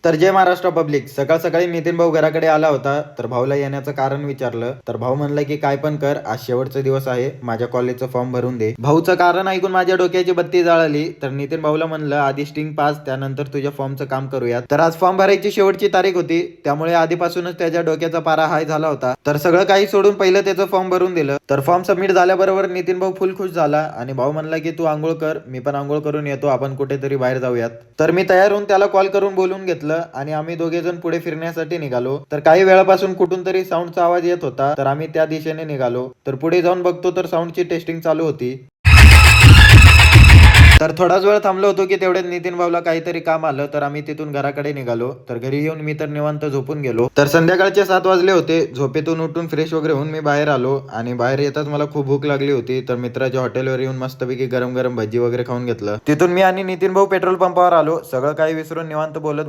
तर जय महाराष्ट्र पब्लिक. सकाळ सकाळी नितीन भाऊ घराकडे आला होता. तर भाऊला येण्याचं कारण विचारलं तर भाऊ म्हणला की काय पण कर, आज शेवटचा दिवस आहे, माझ्या कॉलेजचं फॉर्म भरून दे. भाऊचं कारण ऐकून माझ्या डोक्याची बत्ती जळाली. तर नितीन भाऊला म्हणलं आधी स्टिंग पास, त्यानंतर तुझ्या फॉर्मचं काम करूयात. तर आज फॉर्म भरायची शेवटची तारीख होती, त्यामुळे आधीपासूनच त्याच्या डोक्याचा पारा हाय झाला होता. तर सगळं काही सोडून पहिलं त्याचं फॉर्म भरून दिलं. तर फॉर्म सबमिट झाल्याबरोबर नितीन भाऊ फुल खुश झाला आणि भाऊ म्हणला की तू आंघोळ कर, मी पण आंघोळ करून येतो, आपण कुठेतरी बाहेर जाऊयात. तर मी तयार होऊन त्याला कॉल करून बोलून घेतलं आणि आम्ही दोघे जण पुढे फिरण्यासाठी निघालो. तर काही वेळापासून कुठून तरी साऊंडचा आवाज येत होता, तर आम्ही त्या दिशेने निघालो. तर पुढे जाऊन बघतो तर साऊंडची टेस्टिंग चालू होती. तर थोडाच वेळ थांबलो होतो की तेवढ्यात नितीन भाऊला काहीतरी काम आलं, तर आम्ही तिथून घराकडे निघालो. तर घरी येऊन मी तर निवांत झोपून गेलो. तर संध्याकाळचे 7 वाजले होते. झोपेतून उठून फ्रेश वगैरे होऊन मी बाहेर आलो आणि बाहेर येताच मला खूप भूक लागली होती. तर मित्राच्या हॉटेलवर येऊन मस्तपैकी गरम गरम भजी वगैरे खाऊन घेतलं. तिथून मी आणि नितीन भाऊ पेट्रोल पंपावर आलो. सगळं काही विसरून निवांत बोलत